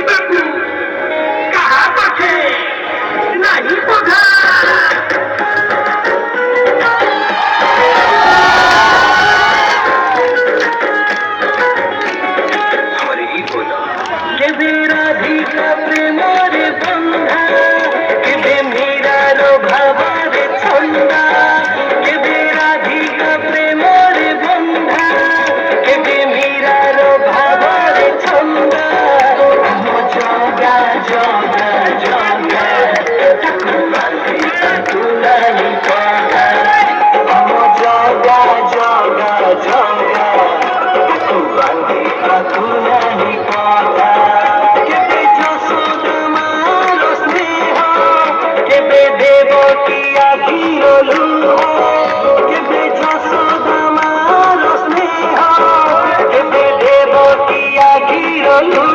बापू कहा पथे नहीं पधा हरी बोला के राधिका प्रेमर बंधा के मीरार भावर छंदा के राधिका प्रेमर बंधा के मीरार भावर छंदा जगा जगा जगा तुलानी पगा जगा जगा जगा तुलानी पगा केबे যশোদা মার স্নেহ কেবে দেবকী আখিরলু কেবে যশোদা মার স্নেহ কেবে দেবকী আখিরলু